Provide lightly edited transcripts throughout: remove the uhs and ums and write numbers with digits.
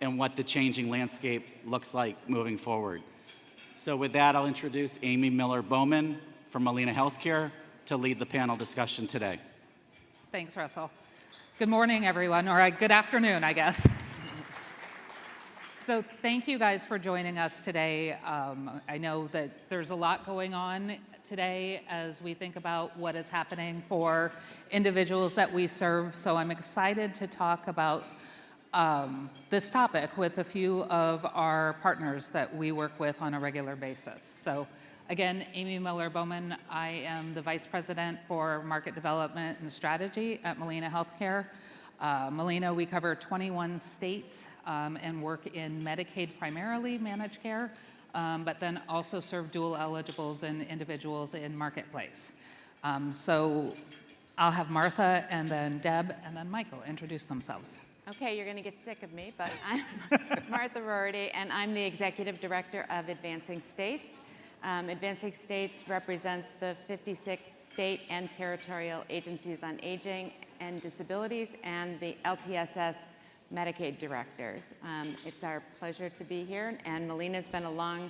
and what the changing landscape looks like moving forward. So with that, I'll introduce Amy Miller-Bowman from Molina Healthcare to lead the panel discussion today. Thanks, Russell. Good morning, everyone, or good afternoon, I guess. So thank you guys for joining us today. I know that there's a lot going on today as we think about what is happening for individuals that we serve. So I'm excited to talk about this topic with a few of our partners that we work with on a regular basis. So again, Amy Miller-Bowman, I am the Vice President for Market Development and Strategy at Molina Healthcare. Molina, we cover 21 states and work in Medicaid primarily, managed care, but then also serve dual eligibles and individuals in Marketplace. So I'll have Martha and then Deb and then Michael introduce themselves. Okay, you're going to get sick of me, but I'm Martha Roherty, and I'm the Executive Director of Advancing States. Advancing States represents the 56 state and territorial agencies on aging and disabilities and the LTSS Medicaid directors. It's our pleasure to be here, and Molina's been a long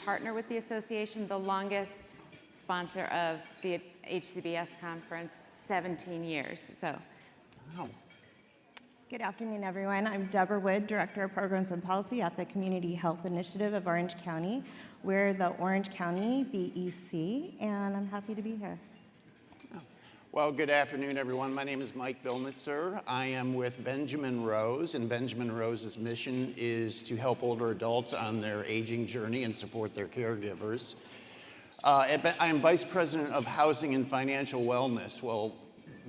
partner with the association, the longest sponsor of the HCBS conference, 17 years. So, Wow. Good afternoon, everyone. I'm Debra Wood, Director of Programs and Policy at the Community Health Initiative of Orange County. We're the Orange County BEC, and I'm happy to be here. Well, good afternoon, everyone. My name is Mike Billnitzer. I am with Benjamin Rose, and Benjamin Rose's mission is to help older adults on their aging journey and support their caregivers. I am Vice President of Housing and Financial Wellness. Well,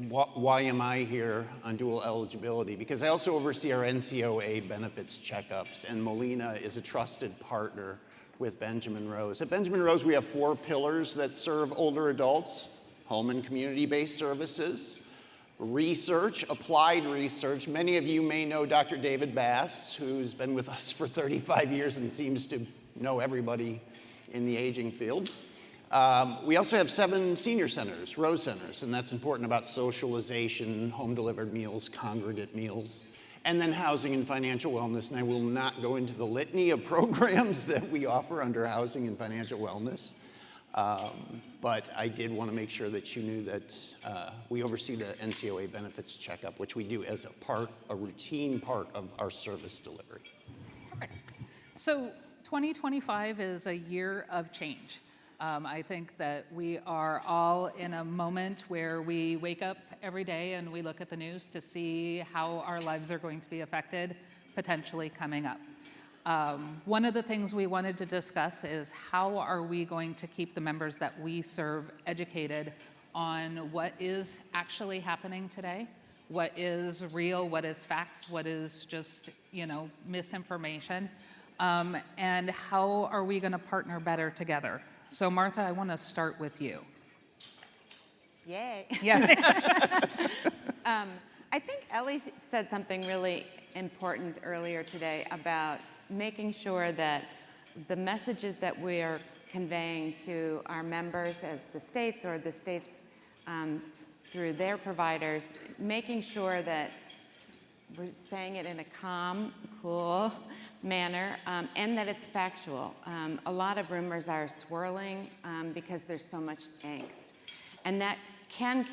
why am I here on dual eligibility? Because I also oversee our NCOA benefits checkups, and Molina is a trusted partner with Benjamin Rose. At Benjamin Rose, we have 4 pillars that serve older adults: home and community-based services, research, applied research. Many of you may know Dr. David Bass, who's been with us for 35 years and seems to know everybody in the aging field. We also have 7 senior centers, Rose centers, and that's important about socialization, home-delivered meals, congregate meals, and then housing and financial wellness. And I will not go into the litany of programs that we offer under housing and financial wellness. But I did want to make sure that you knew that we oversee the NCOA benefits checkup, which we do as a routine part of our service delivery. Perfect. So 2025 is a year of change. I think that we are all in a moment where we wake up every day and we look at the news to see how our lives are going to be affected, potentially coming up. One of the things we wanted to discuss is how are we going to keep the members that we serve educated on what is actually happening today, what is real, what is facts, what is just, misinformation, and how are we going to partner better together. So Martha, I want to start with you. yay. Yeah. I think Ellie said something really important earlier today about making sure that the messages that we are conveying to our members as the states or the states through their providers, making sure that we're saying it in a calm, cool manner, and that it's factual. A lot of rumors are swirling because there's so much angst. And that can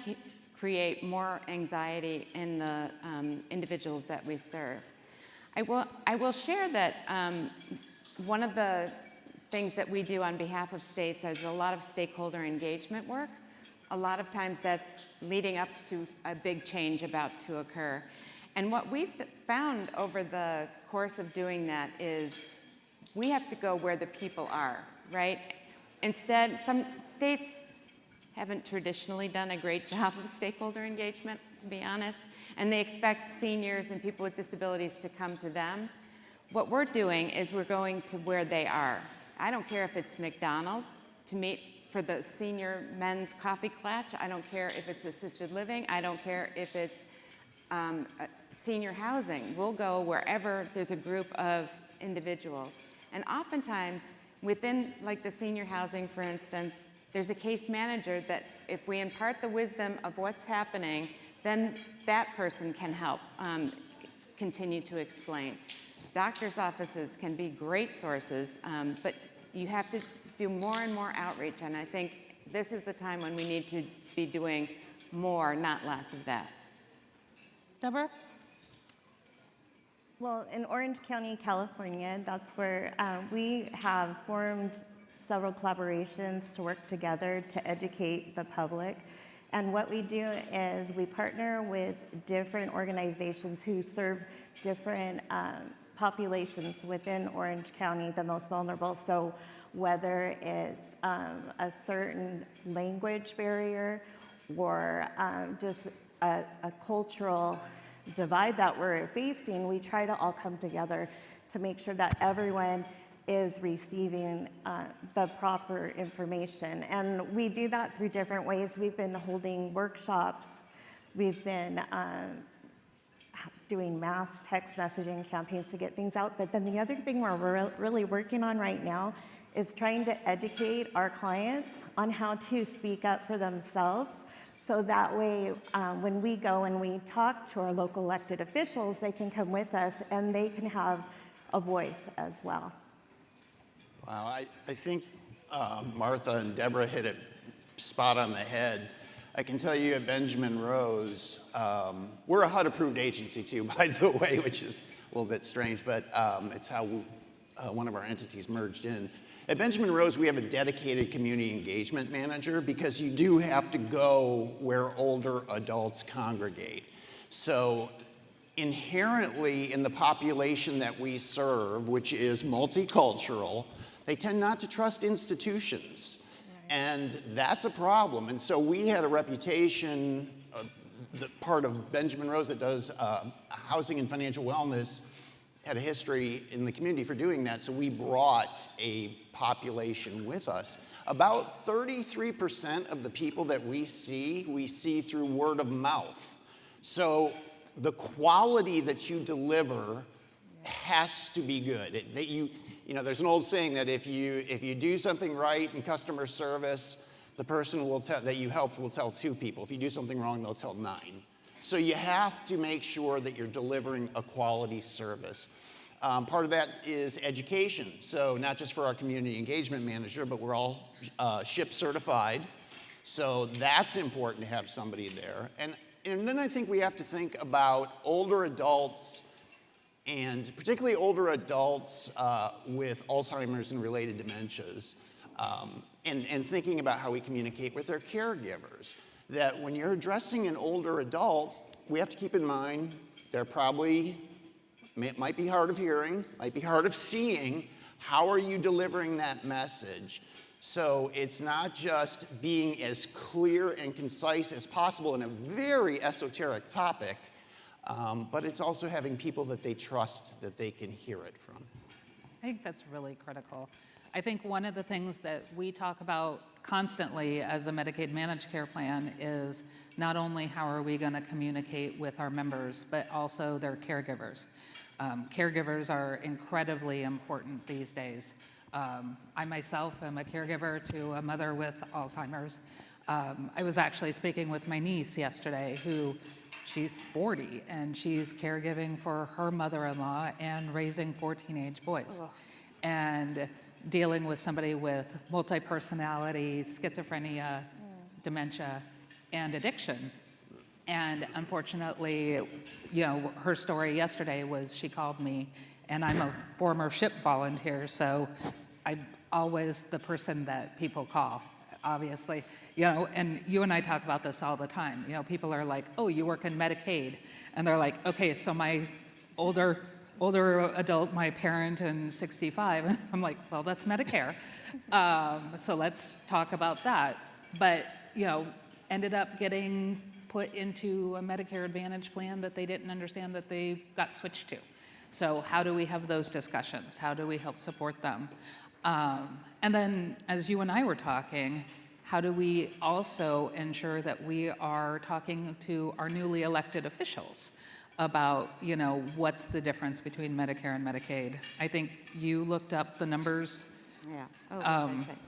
create more anxiety in the individuals that we serve. I will share that one of the things that we do on behalf of states is a lot of stakeholder engagement work. A lot of times that's leading up to a big change about to occur. And what we've found over the course of doing that is we have to go where the people are, right? Instead, some states haven't traditionally done a great job of stakeholder engagement, to be honest, and they expect seniors and people with disabilities to come to them. What we're doing is we're going to where they are. I don't care if it's McDonald's to meet for the senior men's coffee clutch. I don't care if it's assisted living. I don't care if it's senior housing. We'll go wherever there's a group of individuals. And oftentimes, within like the senior housing, for instance, there's a case manager that if we impart the wisdom of what's happening, then that person can help continue to explain. Doctors' offices can be great sources, but you have to do more and more outreach, and I think this is the time when we need to be doing more, not less of that. Debra? Well, in Orange County, California, that's where we have formed several collaborations to work together to educate the public. And what we do is we partner with different organizations who serve different populations within Orange County, the most vulnerable. So whether it's a certain language barrier or just a cultural divide that we're facing, we try to all come together to make sure that everyone is receiving the proper information. And we do that through different ways. We've been holding workshops. We've been doing mass text messaging campaigns to get things out. But then the other thing we're really working on right now is trying to educate our clients on how to speak up for themselves. So that way, when we go and we talk to our local elected officials, they can come with us and they can have a voice as well. Wow, I think Martha and Debra hit it spot on the head. I can tell you at Benjamin Rose, we're a HUD-approved agency too, by the way, which is a little bit strange, but it's how one of our entities merged in. At Benjamin Rose, we have a dedicated community engagement manager because you do have to go where older adults congregate. So inherently in the population that we serve, which is multicultural, they tend not to trust institutions. And that's a problem. And so we had a reputation, the part of Benjamin Rose that does housing and financial wellness, had a history in the community for doing that, so we brought a population with us. About 33% of the people that we see through word of mouth. So the quality that you deliver has to be good. You know, there's an old saying that if you do something right in customer service, the person that you helped will tell 2 people. If you do something wrong, they'll tell 9. So you have to make sure that you're delivering a quality service. Part of that is education. So not just for our community engagement manager, but we're all SHIP certified. So that's important to have somebody there. And then I think we have to think about older adults, and particularly older adults with Alzheimer's and related dementias, and thinking about how we communicate with their caregivers. That when you're addressing an older adult, we have to keep in mind they're probably, might be hard of hearing, might be hard of seeing. How are you delivering that message? So it's not just being as clear and concise as possible in a very esoteric topic, but it's also having people that they trust that they can hear it from. I think that's really critical. I think one of the things that we talk about constantly as a Medicaid managed care plan is not only how are we going to communicate with our members, but also their caregivers. Caregivers are incredibly important these days. I myself am a caregiver to a mother with Alzheimer's. I was actually speaking with my niece yesterday she's 40 and she's caregiving for her mother-in-law and raising 4 teenage boys. Ugh. And dealing with somebody with multi-personality, schizophrenia, dementia, and addiction. And unfortunately, you know, her story yesterday was she called me, and I'm a former SHIP volunteer, so I'm always the person that people call, obviously. You know, and you and I talk about this all the time. You know, people are like, oh, you work in Medicaid. And they're like, okay, so my older adult, my parent, and 65. I'm like, well, that's Medicare. So let's talk about that. But, you know, ended up getting put into a Medicare Advantage plan that they didn't understand that they got switched to. So how do we have those discussions? How do we help support them? And then, as you and I were talking, how do we also ensure that we are talking to our newly elected officials about, you know, what's the difference between Medicare and Medicaid? I think you looked up the numbers. Yeah. That's it.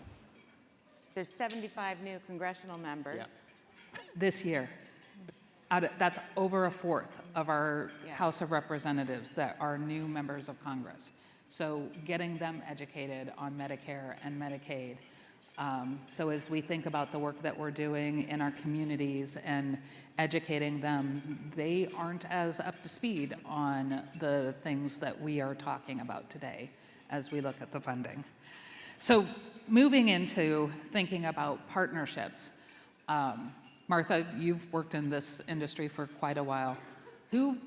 There's 75 new congressional members. Yeah. This year. That's over a fourth of our House of Representatives that are new members of Congress. So getting them educated on Medicare and Medicaid. So as we think about the work that we're doing in our communities and educating them, they aren't as up to speed on the things that we are talking about today as we look at the funding. So moving into thinking about partnerships, Martha, you've worked in this industry for quite a while. Who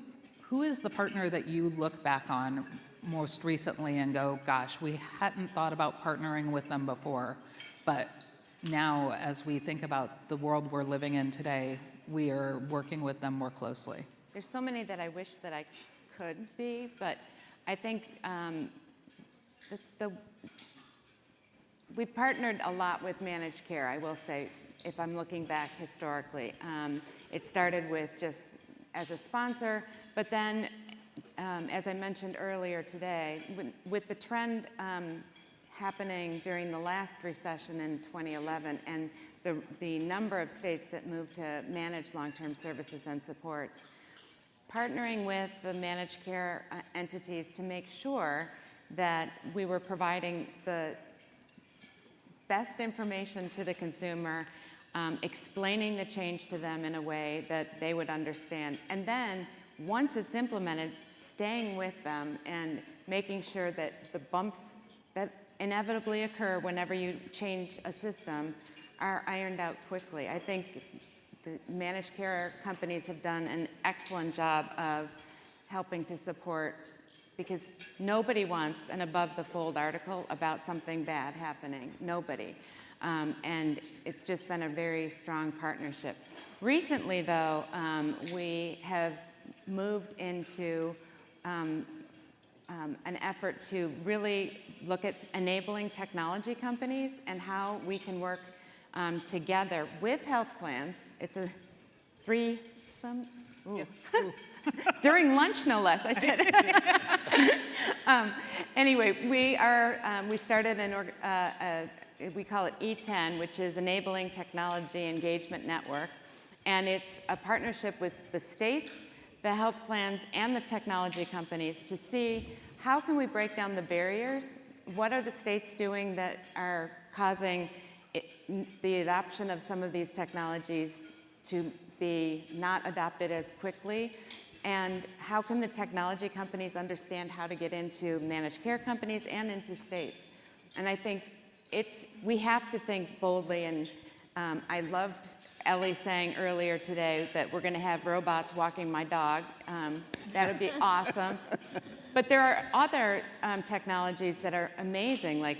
is the partner that you look back on most recently and go, gosh, we hadn't thought about partnering with them before, but now as we think about the world we're living in today, we are working with them more closely? There's so many that I wish that I could be, but I think we've partnered a lot with managed care, I will say, if I'm looking back historically. It started with just as a sponsor, but then, as I mentioned earlier today, with the trend happening during the last recession in 2011 and the number of states that moved to manage long-term services and supports, partnering with the managed care entities to make sure that we were providing the best information to the consumer, explaining the change to them in a way that they would understand. And then, once it's implemented, staying with them and making sure that the bumps that inevitably occur whenever you change a system are ironed out quickly. I think the managed care companies have done an excellent job of helping to support, because nobody wants an above-the-fold article about something bad happening. Nobody. And it's just been a very strong partnership. Recently, though, we have moved into an effort to really look at enabling technology companies and how we can work together with health plans. It's a threesome. Ooh. During lunch, no less, I said. Anyway, we started we call it E10, which is Enabling Technology Engagement Network. And it's a partnership with the states, the health plans, and the technology companies to see how can we break down the barriers. What are the states doing that are causing the adoption of some of these technologies to be not adopted as quickly? And how can the technology companies understand how to get into managed care companies and into states? And I think we have to think boldly, and I loved Ellie saying earlier today that we're going to have robots walking my dog. That would be awesome. But there are other technologies that are amazing. Like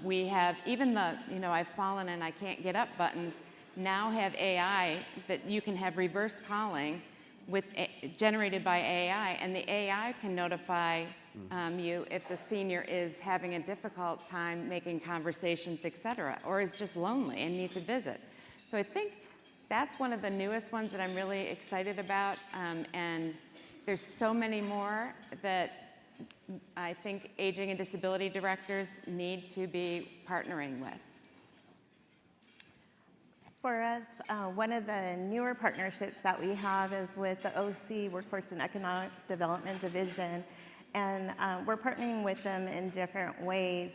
we have even the, I've fallen and I can't get up buttons now have AI that you can have reverse calling generated by AI, and the AI can notify you if the senior is having a difficult time making conversations, et cetera, or is just lonely and needs a visit. So I think that's one of the newest ones that I'm really excited about, and there's so many more that I think aging and disability directors need to be partnering with. For us, one of the newer partnerships that we have is with the OC, Workforce and Economic Development Division, and we're partnering with them in different ways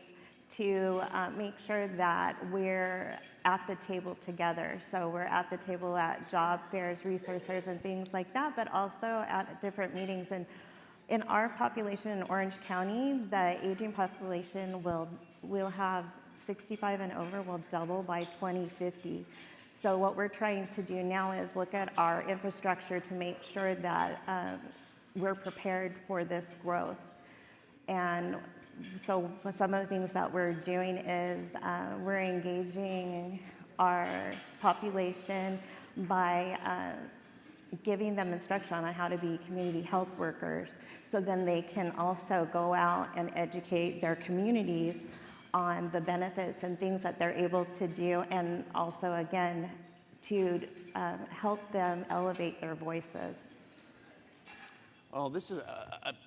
to make sure that we're at the table together. So we're at the table at job fairs, resource fairs, and things like that, but also at different meetings. And in our population in Orange County, the aging population will have 65 and over will double by 2050. So what we're trying to do now is look at our infrastructure to make sure that we're prepared for this growth. And so some of the things that we're doing is we're engaging our population by giving them instruction on how to be community health workers, so then they can also go out and educate their communities on the benefits and things that they're able to do, and also, again, to help them elevate their voices. Oh,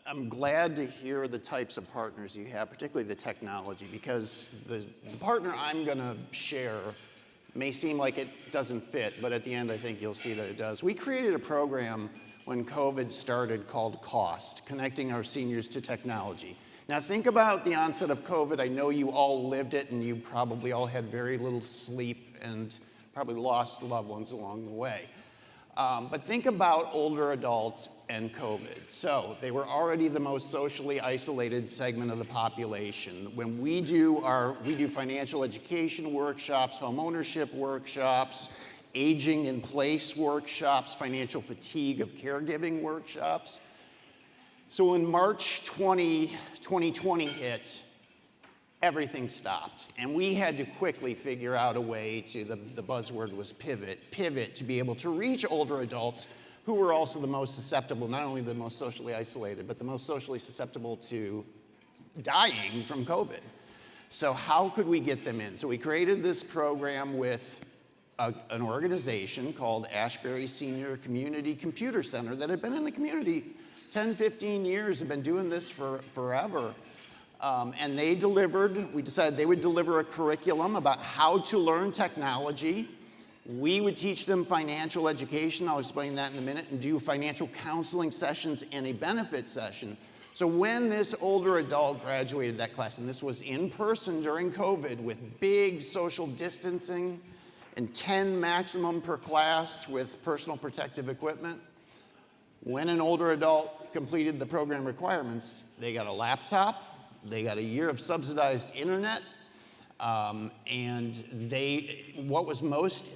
I'm glad to hear the types of partners you have, particularly the technology, because the partner I'm going to share May seem like it doesn't fit, but at the end I think you'll see that it does. We created a program when COVID started called COST, Connecting Our Seniors to Technology. Now think about the onset of COVID. I know you all lived it and you probably all had very little sleep and probably lost loved ones along the way. But think about older adults and COVID. So they were already the most socially isolated segment of the population. When we do financial education workshops, home ownership workshops, aging in place workshops, financial fatigue of caregiving workshops. So when March 2020 hit, everything stopped. And we had to quickly figure out a way to, the buzzword was pivot to be able to reach older adults who were also the most susceptible, not only the most socially isolated, but the most socially susceptible to dying from COVID. So how could we get them in? So we created this program with an organization called Ashbury Senior Community Computer Center that had been in the community 10, 15 years, have been doing this for forever. And they delivered, we decided they would deliver a curriculum about how to learn technology. We would teach them financial education, I'll explain that in a minute, and do financial counseling sessions and a benefit session. So when this older adult graduated that class, and this was in person during COVID with big social distancing and 10 maximum per class with personal protective equipment, when an older adult completed the program requirements, they got a laptop, they got a year of subsidized internet, and what was most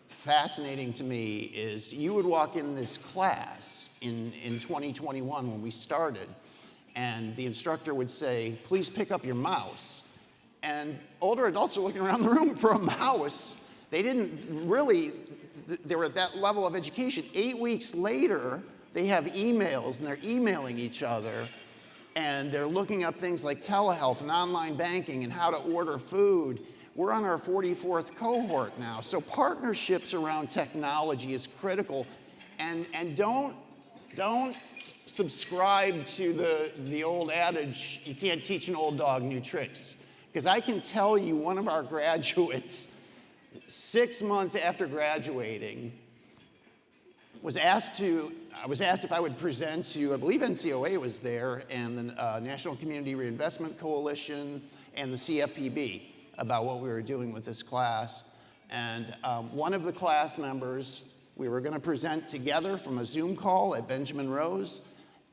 fascinating to me is you would walk in this class in 2021 when we started, and the instructor would say, please pick up your mouse. And older adults are looking around the room for a mouse. They were at that level of education. 8 weeks later, they have emails and they're emailing each other. And they're looking up things like telehealth and online banking and how to order food. We're on our 44th cohort now. So partnerships around technology is critical. And don't subscribe to the old adage, you can't teach an old dog new tricks. Because I can tell you one of our graduates, 6 months after graduating, I was asked if I would present to, I believe NCOA was there, and the National Community Reinvestment Coalition, and the CFPB about what we were doing with this class. And one of the class members, we were going to present together from a Zoom call at Benjamin Rose,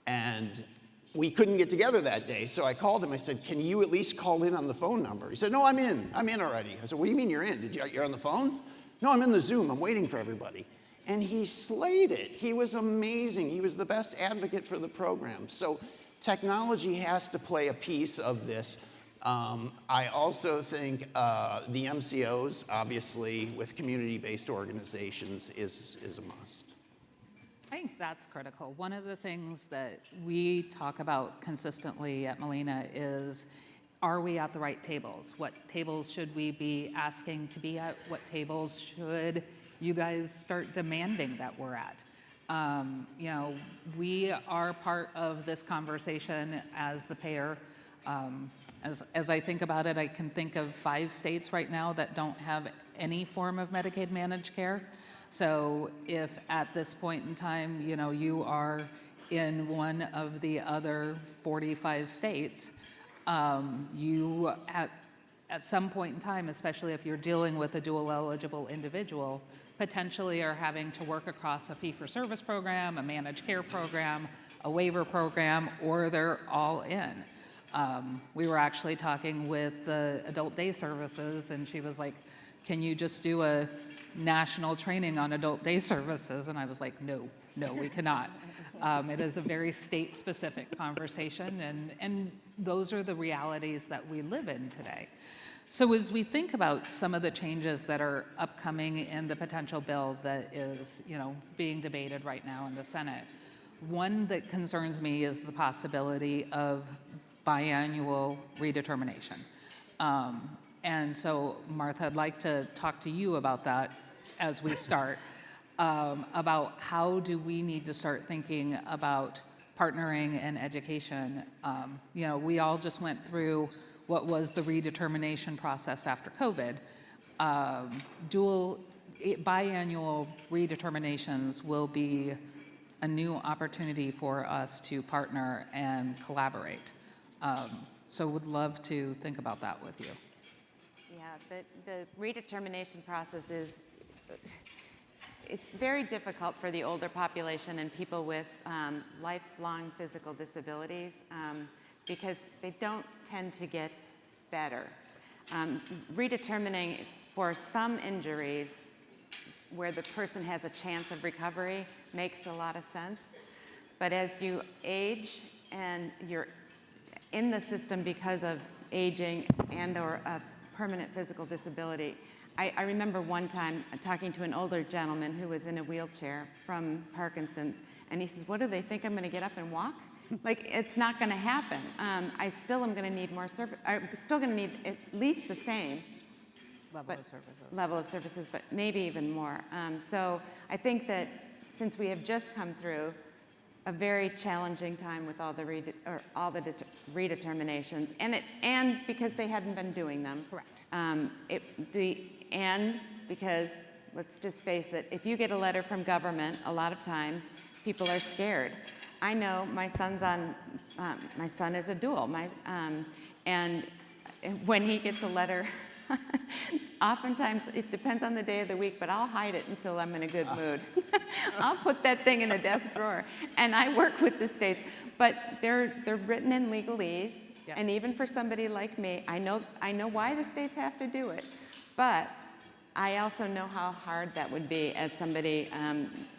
and we couldn't get together that day. So I called him. I said, can you at least call in on the phone number? He said, no, I'm in already. I said, what do you mean you're in? You're on the phone? No, I'm in the Zoom. I'm waiting for everybody. And he slayed it. He was amazing. He was the best advocate for the program. So technology has to play a piece of this. I also think the MCOs, obviously, with community-based organizations is a must. I think that's critical. One of the things that we talk about consistently at Molina is, are we at the right tables? What tables should we be asking to be at? What tables should you guys start demanding that we're at? We are part of this conversation as the payer. As I think about it, I can think of 5 states right now that don't have any form of Medicaid managed care. So if at this point in time, you are in one of the other 45 states, you at some point in time, especially if you're dealing with a dual eligible individual, potentially are having to work across a fee-for-service program, a managed care program, a waiver program, or they're all in. We were actually talking with the adult day services, and she was like, can you just do a national training on adult day services? And I was like, no, we cannot. It is a very state-specific conversation, and those are the realities that we live in today. So as we think about some of the changes that are upcoming in the potential bill that is, being debated right now in the Senate, one that concerns me is the possibility of biannual redetermination. And so, Martha, I'd like to talk to you about that as we start, about how do we need to start thinking about partnering and education. We all just went through what was the redetermination process after COVID. Biannual redeterminations will be a new opportunity for us to partner and collaborate. So would love to think about that with you. Yeah, the redetermination process it's very difficult for the older population and people with lifelong physical disabilities because they don't tend to get better. Redetermining for some injuries where the person has a chance of recovery makes a lot of sense. But as you age and you're in the system because of aging and or a permanent physical disability, I remember one time talking to an older gentleman who was in a wheelchair from Parkinson's, and he says, what do they think, I'm gonna get up and walk? Like, it's not gonna happen. I still am gonna need more service. I'm still gonna need at least the same level of services, but maybe even more. So I think that since we have just come through a very challenging time with all the redeterminations, and because they hadn't been doing them. Correct. And because, let's just face it, if you get a letter from government, a lot of times people are scared. I know my son's my son is a dual, and when he gets a letter, oftentimes it depends on the day of the week, but I'll hide it until I'm in a good mood. I'll put that thing in a desk drawer, and I work with the states, but they're written in legalese, yeah. And even for somebody like me, I know why the states have to do it, but I also know how hard that would be as somebody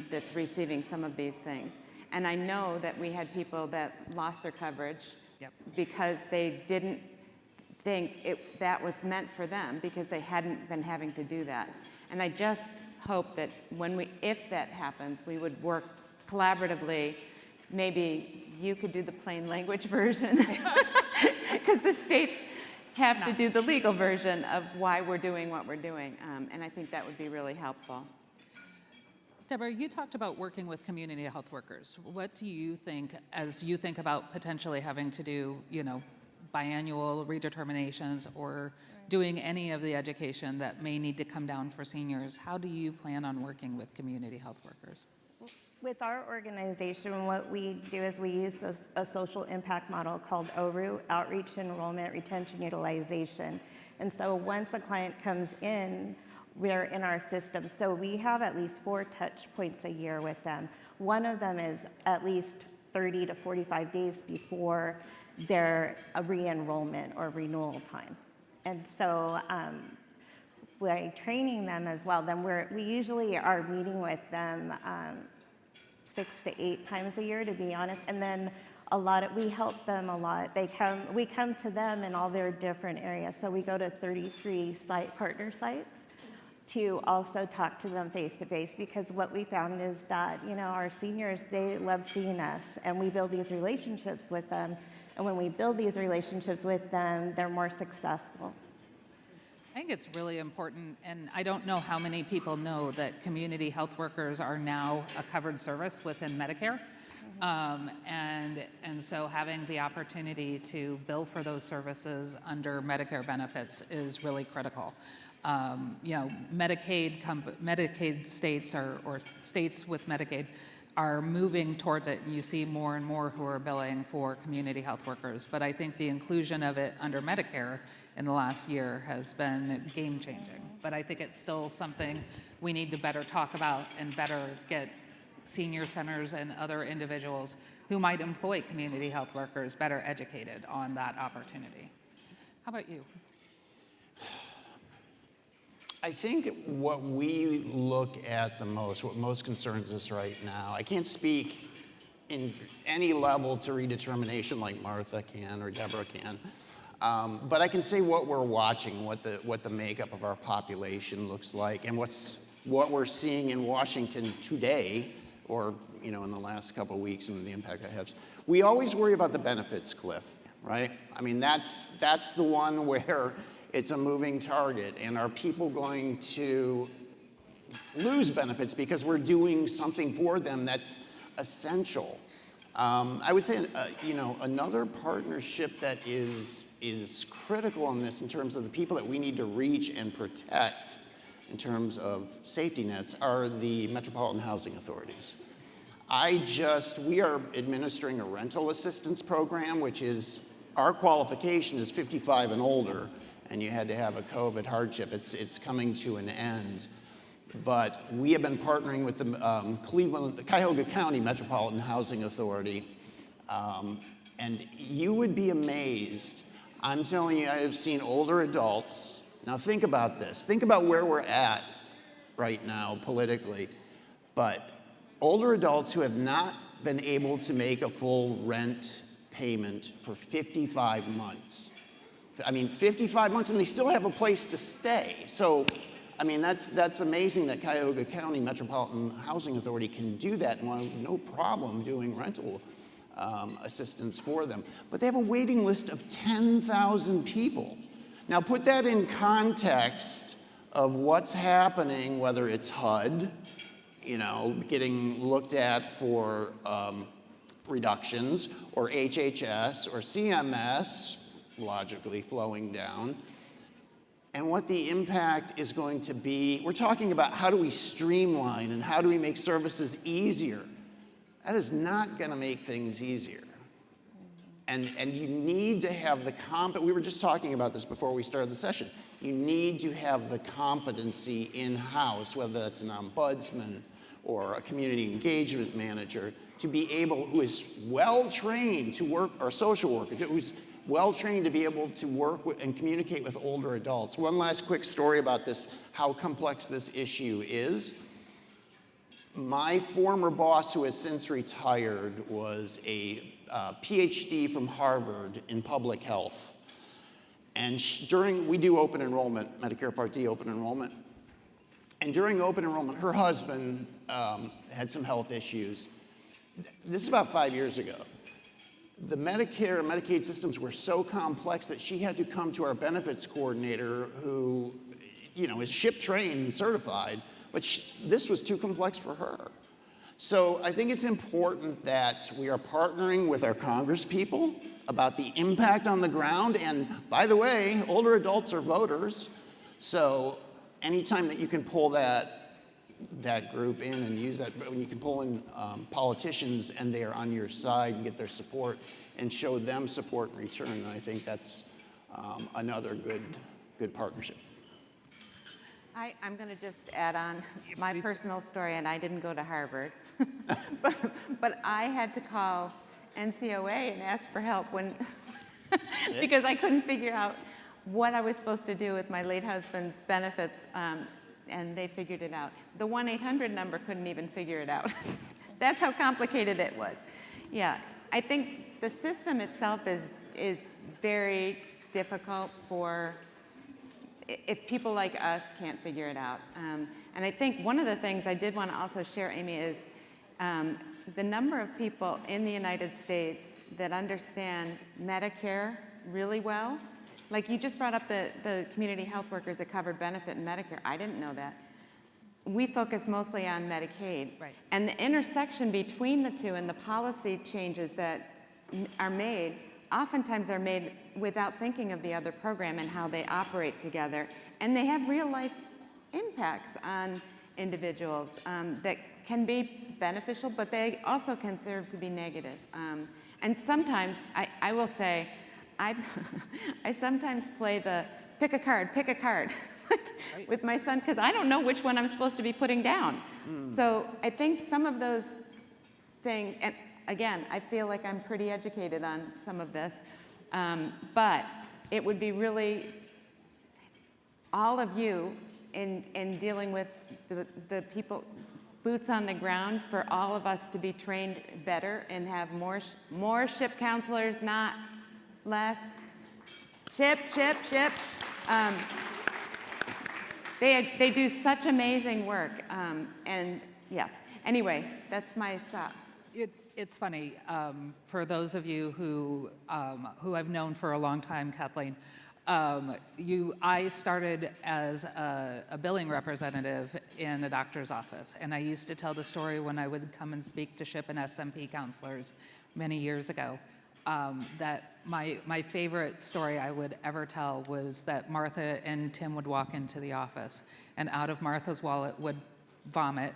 that's receiving some of these things. And I know that we had people that lost their coverage because they didn't think that was meant for them because they hadn't been having to do that. And I just hope that if that happens, we would work collaboratively. Maybe you could do the plain language version because the states have to do the legal version of why we're doing what we're doing. And I think that would be really helpful. Debra, you talked about working with community health workers. What do you think, as you think about potentially having to do, biannual redeterminations or doing any of the education that may need to come down for seniors, how do you plan on working with community health workers? With our organization, what we do is we use a social impact model called ORU, Outreach, Enrollment, Retention, Utilization. And so once a client comes in, we're in our system. So we have at least 4 touch points a year with them. One of them is at least 30 to 45 days before their re-enrollment or renewal time. And so by training them as well, then we usually are meeting with them 6 to 8 times a year, to be honest. And then we help them a lot. We come to them in all their different areas. So we go to 33 partner sites to also talk to them face to face, because what we found is that, our seniors, they love seeing us, and we build these relationships with them. And when we build these relationships with them, they're more successful. I think it's really important, and I don't know how many people know that community health workers are now a covered service within Medicare. And so having the opportunity to bill for those services under Medicare benefits is really critical. Medicaid states or states with Medicaid are moving towards it. You see more and more who are billing for community health workers. But I think the inclusion of it under Medicare in the last year has been game-changing. But I think it's still something we need to better talk about and better get senior centers and other individuals who might employ community health workers better educated on that opportunity. How about you? I think what we look at the most, what most concerns us right now, I can't speak in any level to redetermination like Martha can or Debra can, but I can say what we're watching, what the makeup of our population looks like, and what we're seeing in Washington today, or in the last couple of weeks, and the impact that has. We always worry about the benefits cliff, right? I mean, that's the one where it's a moving target, and are people going to lose benefits because we're doing something for them that's essential? I would say, another partnership that is critical in this in terms of the people that we need to reach and protect in terms of safety nets are the metropolitan housing authorities. We are administering a rental assistance program, which is, our qualification is 55 and older, and you had to have a COVID hardship. It's coming to an end. But we have been partnering with the Cuyahoga County Metropolitan Housing Authority, and you would be amazed. I'm telling you, I have seen older adults. Now think about this. Think about where we're at right now politically. But older adults who have not been able to make a full rent payment for 55 months. I mean, 55 months, and they still have a place to stay. So, I mean, that's amazing that Cuyahoga County Metropolitan Housing Authority can do that and will have no problem doing rental assistance for them. But they have a waiting list of 10,000 people. Now put that in context of what's happening, whether it's HUD, getting looked at for reductions, or HHS, or CMS, logically flowing down, and what the impact is going to be. We're talking about how do we streamline and how do we make services easier. That is not going to make things easier. And you need to have we were just talking about this before we started the session. You need to have the competency in-house, whether that's an ombudsman or a community engagement manager, to be able, who is well-trained to work, or social worker, who's well-trained to be able to work with and communicate with older adults. One last quick story about this, how complex this issue is. My former boss, who has since retired, was a PhD from Harvard in public health. And we do open enrollment, Medicare Part D open enrollment. And during open enrollment, her husband had some health issues. This is about 5 years ago. The Medicare and Medicaid systems were so complex that she had to come to our benefits coordinator, who, is ship trained and certified, but this was too complex for her. So I think it's important that we are partnering with our Congress people about the impact on the ground. And by the way, older adults are voters. So anytime that you can pull that group in and use that, when you can pull in politicians and they are on your side and get their support and show them support in return, I think that's another good partnership. I'm going to just add on my personal story, and I didn't go to Harvard, but I had to call NCOA and ask for help when because I couldn't figure out what I was supposed to do with my late husband's benefits, and they figured it out. The 1-800 number couldn't even figure it out. That's how complicated it was. Yeah, I think the system itself is very difficult if people like us can't figure it out. And I think one of the things I did want to also share, Amy, is the number of people in the United States that understand Medicare really well. Like you just brought up the community health workers that covered benefit in Medicare. I didn't know that. We focus mostly on Medicaid. Right. And the intersection between the two and the policy changes that are made oftentimes are made without thinking of the other program and how they operate together. And they have real life impacts on individuals that can be beneficial, but they also can serve to be negative. And sometimes, I will say, I sometimes play the pick a card right. with my son, because I don't know which one I'm supposed to be putting down. So I think some of those things, and again, I feel like I'm pretty educated on some of this, but it would be really all of you in dealing with the people, boots on the ground, for all of us to be trained better and have more SHIP counselors, not less. SHIP. They do such amazing work, and yeah. Anyway, that's my thought. It's funny, for those of you who I've known for a long time, Kathleen, I started as a billing representative in a doctor's office, and I used to tell the story when I would come and speak to SHIP and SMP counselors many years ago, that my favorite story I would ever tell was that Martha and Tim would walk into the office, and out of Martha's wallet would vomit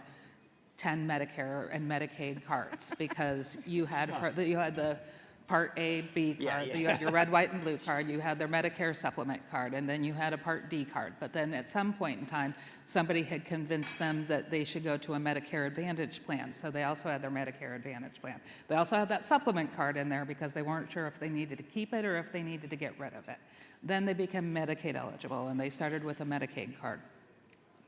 10 Medicare and Medicaid cards, because you had the Part A, B card, you had your red, white, and blue card, you had their Medicare supplement card, and then you had a Part D card. But then at some point in time, somebody had convinced them that they should go to a Medicare Advantage plan, so they also had their Medicare Advantage plan. They also had that supplement card in there because they weren't sure if they needed to keep it or if they needed to get rid of it. Then they became Medicaid eligible, and they started with a Medicaid card.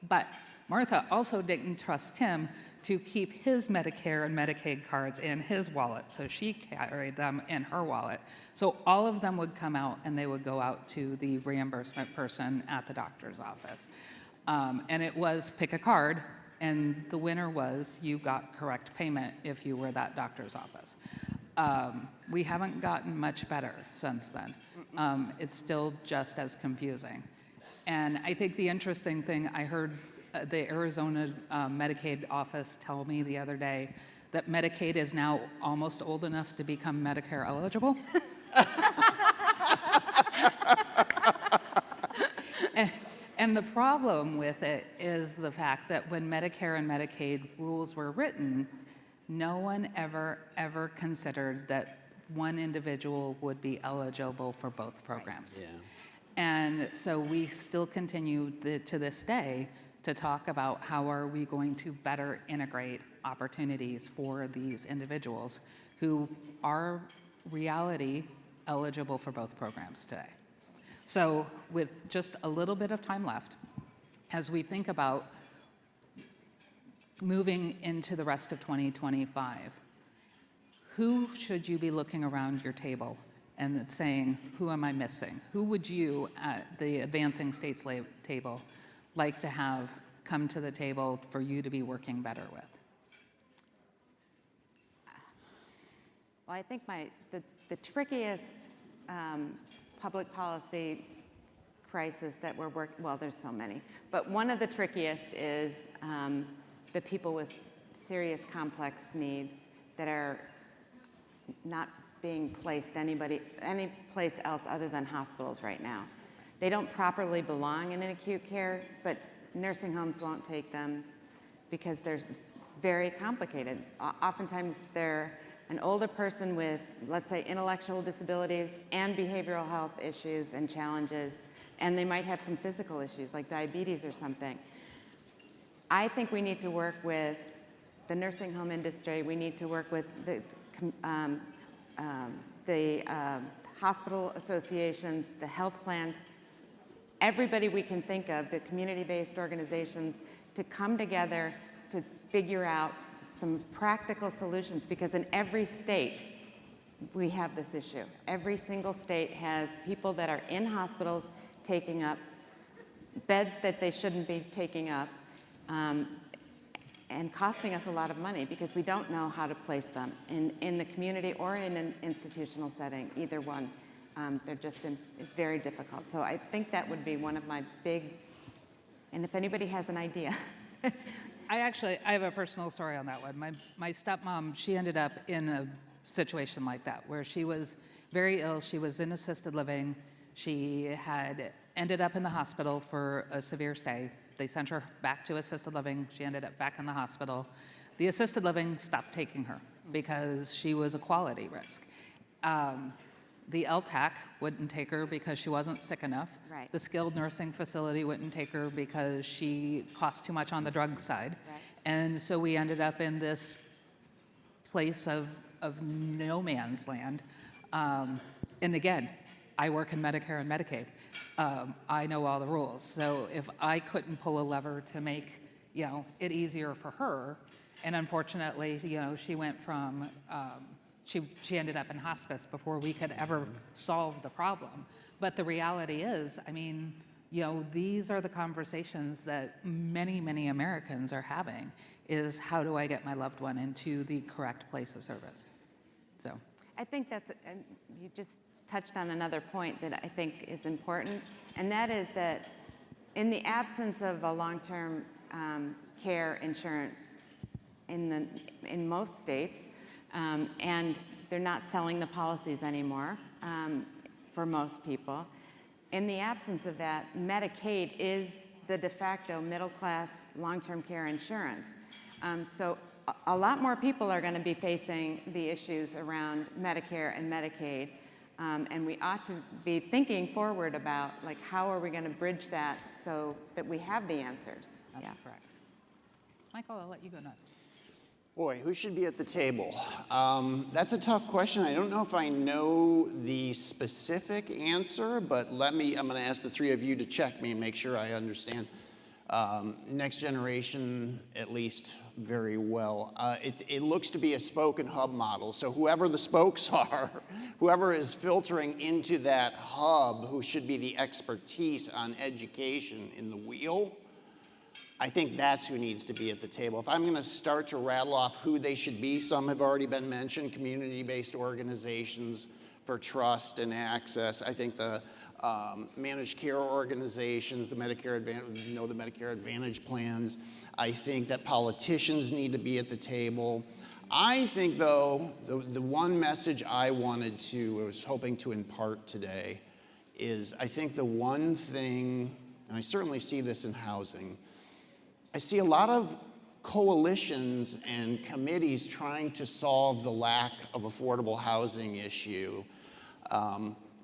But Martha also didn't trust Tim to keep his Medicare and Medicaid cards in his wallet, so she carried them in her wallet. So all of them would come out and they would go out to the reimbursement person at the doctor's office. And it was pick a card, and the winner was you got correct payment if you were that doctor's office. We haven't gotten much better since then. It's still just as confusing. And I think the interesting thing, I heard the Arizona Medicaid office tell me the other day that Medicaid is now almost old enough to become Medicare eligible. And the problem with it is the fact that when Medicare and Medicaid rules were written, no one ever considered that one individual would be eligible for both programs. Yeah. And so we still continue to this day to talk about how are we going to better integrate opportunities for these individuals who are reality eligible for both programs today. So with just a little bit of time left, as we think about moving into the rest of 2025, who should you be looking around your table and saying, who am I missing? Who would you at the Advancing States table like to have come to the table for you to be working better with? Well, I think the trickiest public policy crisis that we're working, well, there's so many, but one of the trickiest is the people with serious complex needs that are not being placed any place else other than hospitals right now. They don't properly belong in an acute care, but nursing homes won't take them because they're very complicated. Oftentimes they're an older person with, let's say, intellectual disabilities and behavioral health issues and challenges, and they might have some physical issues like diabetes or something. I think we need to work with the nursing home industry. We need to work with the hospital associations, the health plans, everybody we can think of, the community-based organizations, to come together to figure out some practical solutions, because in every state we have this issue. Every single state has people that are in hospitals taking up beds that they shouldn't be taking up, and costing us a lot of money because we don't know how to place them in the community or in an institutional setting, either one. They're just very difficult. So I think that would be one of my big, and if anybody has an idea. I have a personal story on that one. My stepmom, she ended up in a situation like that where she was very ill. She was in assisted living. She had ended up in the hospital for a severe stay. They sent her back to assisted living. She ended up back in the hospital. The assisted living stopped taking her because she was a quality risk. The LTAC wouldn't take her because she wasn't sick enough. Right. The skilled nursing facility wouldn't take her because she cost too much on the drug side. Right. And so we ended up in this place of no man's land. And again, I work in Medicare and Medicaid. I know all the rules. So if I couldn't pull a lever to make, it easier for her, and unfortunately, she went from, she ended up in hospice before we could ever solve the problem. But the reality is, these are the conversations that many, many Americans are having, is how do I get my loved one into the correct place of service? So. I think that's, and you just touched on another point that I think is important, and that is that in the absence of a long-term care insurance in most states, and they're not selling the policies anymore for most people. In the absence of that, Medicaid is the de facto middle-class long-term care insurance. So a lot more people are going to be facing the issues around Medicare and Medicaid, and we ought to be thinking forward about like how are we going to bridge that so that we have the answers. That's correct. Michael, I'll let you go next. Boy, who should be at the table? That's a tough question. I don't know if I know the specific answer, but I'm going to ask the three of you to check me and make sure I understand next generation at least very well. It looks to be a spoke and hub model. So whoever the spokes are, whoever is filtering into that hub, who should be the expertise on education in the wheel, I think that's who needs to be at the table. If I'm going to start to rattle off who they should be, some have already been mentioned, community-based organizations for trust and access. I think the managed care organizations, the Medicare Advantage plans. I think that politicians need to be at the table. I think, though, the one message I was hoping to impart today is I think the one thing, and I certainly see this in housing, I see a lot of coalitions and committees trying to solve the lack of affordable housing issue,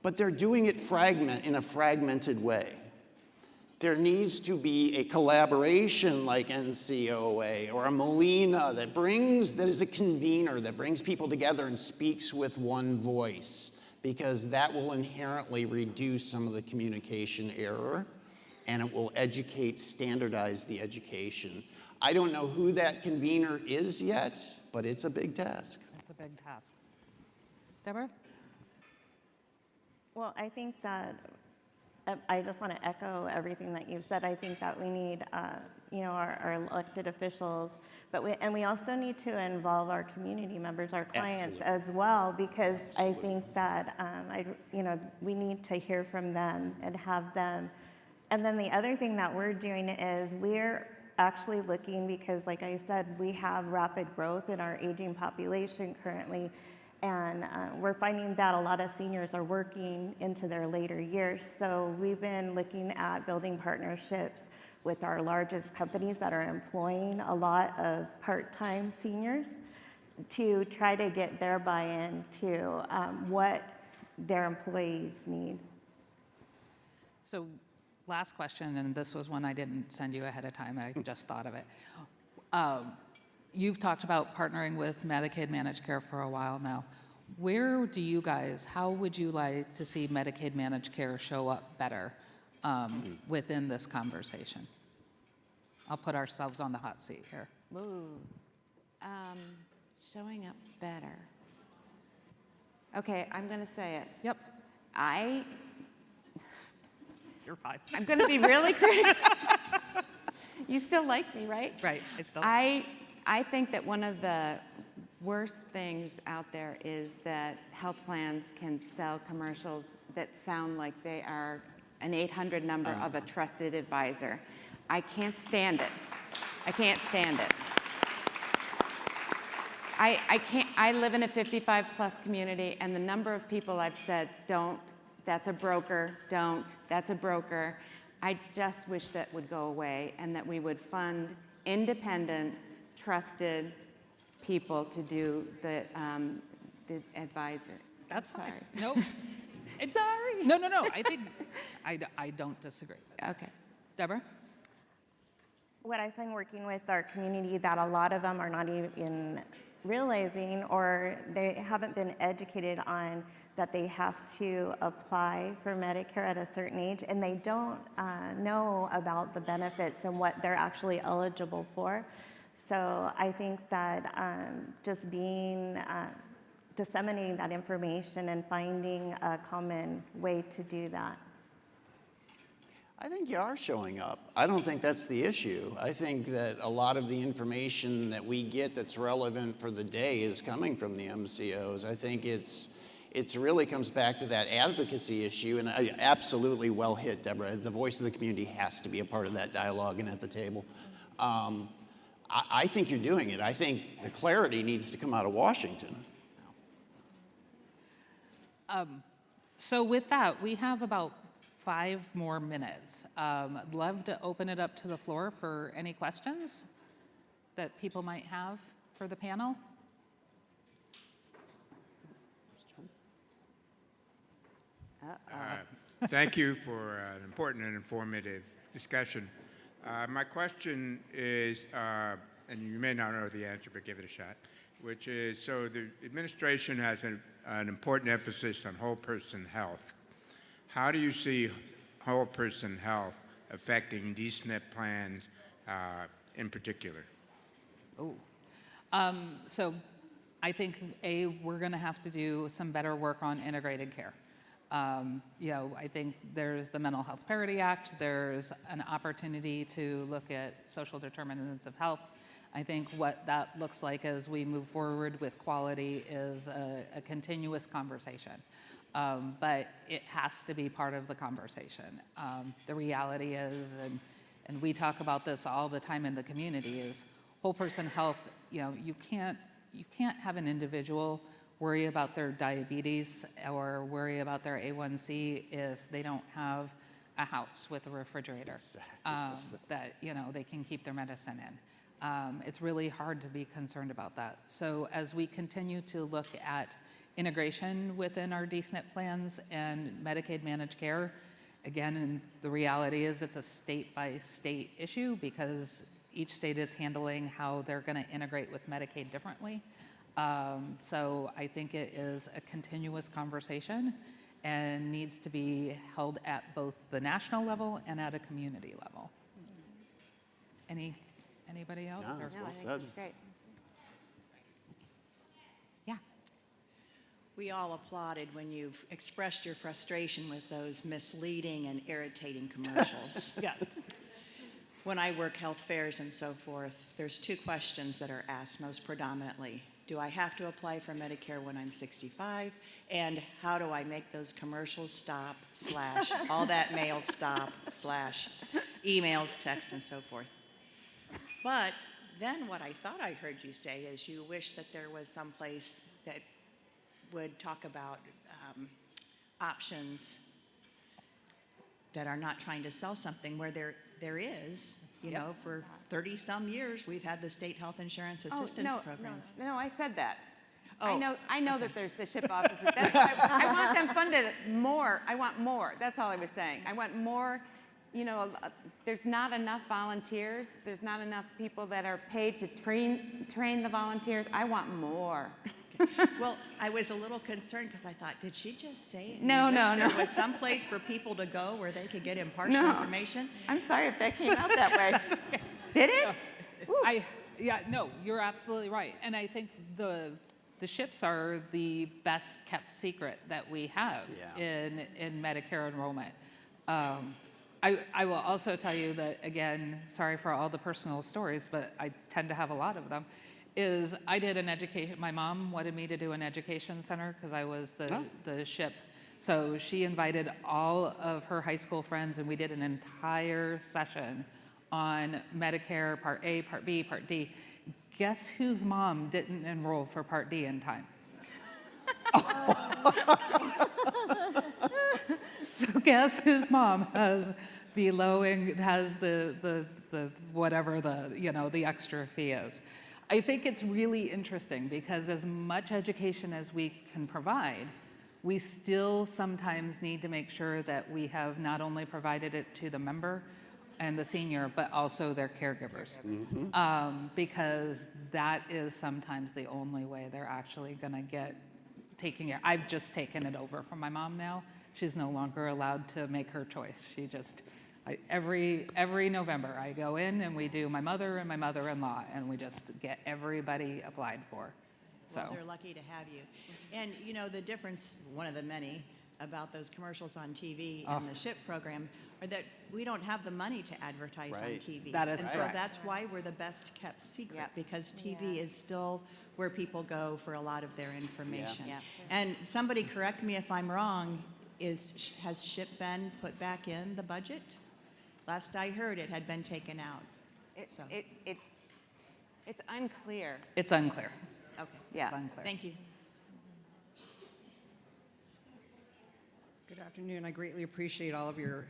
but they're doing it in a fragmented way. There needs to be a collaboration like NCOA or a Molina that is a convener, that brings people together and speaks with one voice, because that will inherently reduce some of the communication error, and it will standardize the education. I don't know who that convener is yet, but it's a big task. It's a big task. Debra? Well, I think that I just want to echo everything that you've said. I think that we need, our elected officials, but we also need to involve our community members, our clients as well, because I think that we need to hear from them and have them. And then the other thing that we're doing is we're actually looking, because like I said, we have rapid growth in our aging population currently, and we're finding that a lot of seniors are working into their later years. So we've been looking at building partnerships with our largest companies that are employing a lot of part-time seniors to try to get their buy-in to what their employees need. So last question, and this was one I didn't send you ahead of time, I just thought of it. You've talked about partnering with Medicaid managed care for a while now. How would you like to see Medicaid managed care show up better within this conversation? I'll put ourselves on the hot seat here. Ooh. Showing up better. Okay, I'm going to say it. Yep. You're fine. I'm going to be really critical. You still like me, right? Right. I think that one of the worst things out there is that health plans can sell commercials that sound like they are an 800 number of a trusted advisor. I can't stand it. I can't stand it. I live in a 55 plus community, and the number of people I've said, don't, that's a broker, don't, that's a broker. I just wish that would go away, and that we would fund independent, trusted people to do the advisor. That's sorry. fine. No. Sorry. No. I think I don't disagree with that. Okay. Debra? What I find working with our community, that a lot of them are not even realizing, or they haven't been educated on, that they have to apply for Medicare at a certain age, and they don't know about the benefits and what they're actually eligible for. So I think that just disseminating that information and finding a common way to do that. I think you are showing up. I don't think that's the issue. I think that a lot of the information that we get that's relevant for the day is coming from the MCOs. I think it's really comes back to that advocacy issue, and absolutely well hit, Deborah. The voice of the community has to be a part of that dialogue and at the table. I think you're doing it. I think the clarity needs to come out of Washington. So with that, we have about 5 more minutes. I'd love to open it up to the floor for any questions that people might have for the panel. Thank you for an important and informative discussion. My question is, and you may not know the answer, but give it a shot, which is, so the administration has an important emphasis on whole person health. How do you see whole person health affecting D-SNP plans in particular? So I think, we're going to have to do some better work on integrated care. I think there's the Mental Health Parity Act. There's an opportunity to look at social determinants of health. I think what that looks like as we move forward with quality is a continuous conversation. But it has to be part of the conversation. The reality is, and we talk about this all the time in the community, is whole person health. You can't have an individual worry about their diabetes or worry about their A1C if they don't have a house with a refrigerator that they can keep their medicine in. It's really hard to be concerned about that. So as we continue to look at integration within our D-SNP plans and Medicaid managed care, again, and the reality is it's a state-by-state issue because each state is handling how they're going to integrate with Medicaid differently. So I think it is a continuous conversation and needs to be held at both the national level and at a community level. Anybody else? No, Or- that's No, I well think said. that's great. Yeah. We all applauded when you've expressed your frustration with those misleading and irritating commercials. Yes. When I work health fairs and so forth, there's 2 questions that are asked most predominantly. Do I have to apply for Medicare when I'm 65? And how do I make those commercials stop, / all that mail stop, / emails, texts, and so forth? But then what I thought I heard you say is you wish that there was some place that would talk about options that are not trying to sell something where there is, for 30-some years, we've had the state health insurance assistance programs. No, I said that. Oh, I know that there's the SHIP offices. That's why I want them funded more. I want more. That's all I was saying. I want more. There's not enough volunteers. There's not enough people that are paid to train the volunteers. I want more. Well, I was a little concerned because I thought, did she just say it? No, You wish no, There no. was some place for people to go where they could get impartial No. information. I'm sorry if that came out that way. Did it? No, you're absolutely right. And I think the SHIPs are the best kept secret that we have in Medicare enrollment. I will also tell you that, again, sorry for all the personal stories, but I tend to have a lot of them, is I did an education, my mom wanted me to do an education center because I was the SHIP. So she invited all of her high school friends and we did an entire session on Medicare, Part A, Part B, Part D. Guess whose mom didn't enroll for Part D in time? So guess whose mom has the whatever the extra fee is. I think it's really interesting because as much education as we can provide, we still sometimes need to make sure that we have not only provided it to the member and the senior, but also their caregivers. Because that is sometimes the only way they're actually gonna get taken care. I've just taken it over from my mom now. She's no longer allowed to make her choice. She just, every November I go in and we do my mother and my mother-in-law and we just get everybody applied for. Well, they're lucky to have you. And the difference, one of the many about those commercials on TV and the SHIP program are that we don't have the money to advertise on Right. TV. That is and correct. so that's why we're the best kept secret, Yep. because TV is still where people go for a lot of their information. Yeah. And somebody correct me if I'm wrong, has SHIP been put back in the budget? Last I heard, it had been taken out. So, It's unclear. It's unclear. okay. Yeah. It's unclear. Thank you. Good afternoon. I greatly appreciate all of your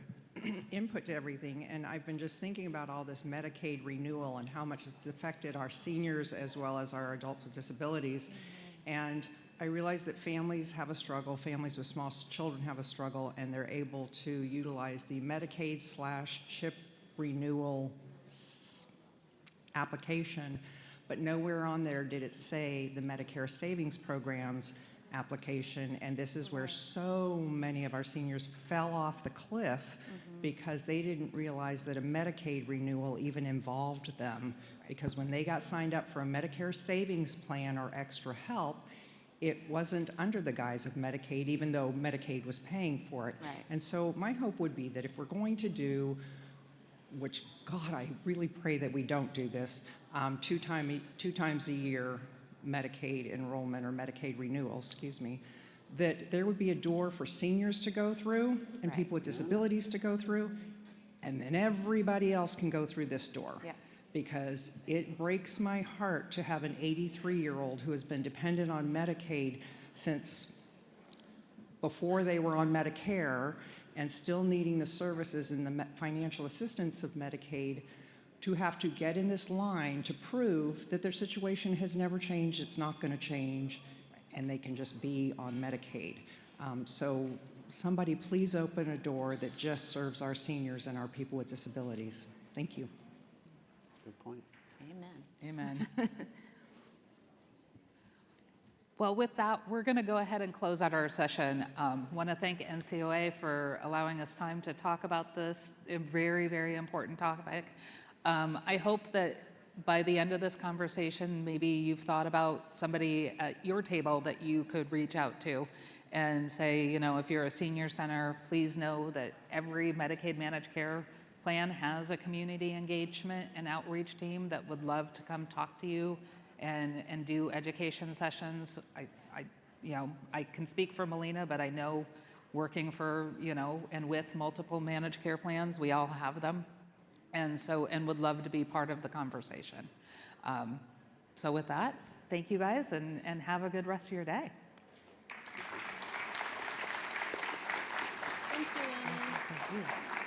input to everything, and I've been just thinking about all this Medicaid renewal and how much it's affected our seniors as well as our adults with disabilities. And I realize that families have a struggle, families with small children have a struggle, and they're able to utilize the Medicaid/CHIP renewal application, but nowhere on there did it say the Medicare Savings Program's application, and this is where so many of our seniors fell off the cliff because they didn't realize that a Medicaid renewal even involved them, because when they got signed up for a Medicare Savings Plan or extra help, it wasn't under the guise of Medicaid, even though Medicaid was paying for it. Right. And so my hope would be that if we're going to do, which, God, I really pray that we don't do this, two times a year Medicaid enrollment or Medicaid renewal, excuse me, that there would be a door for seniors to go through and Right. people with disabilities to go through, and then everybody else can go through this door. Yeah. Because it breaks my heart to have an 83-year-old who has been dependent on Medicaid since before they were on Medicare and still needing the services and the financial assistance of Medicaid to have to get in this line to prove that their situation has never changed, it's not going to change, and they can just be on Medicaid. So somebody please open a door that just serves our seniors and our people with disabilities. Thank you. Good point. Amen. Amen. Well, with that, we're going to go ahead and close out our session. Want to thank NCOA for allowing us time to talk about this very, very important topic. I hope that by the end of this conversation, maybe you've thought about somebody at your table that you could reach out to and say, you know, if you're a senior center, please know that every Medicaid managed care plan has a community engagement and outreach team that would love to come talk to you and do education sessions. I can speak for Molina, but I know working for, and with multiple managed care plans, we all have them. And would love to be part of the conversation. So with that, thank you guys and have a good rest of your day. Thank you. Thank you.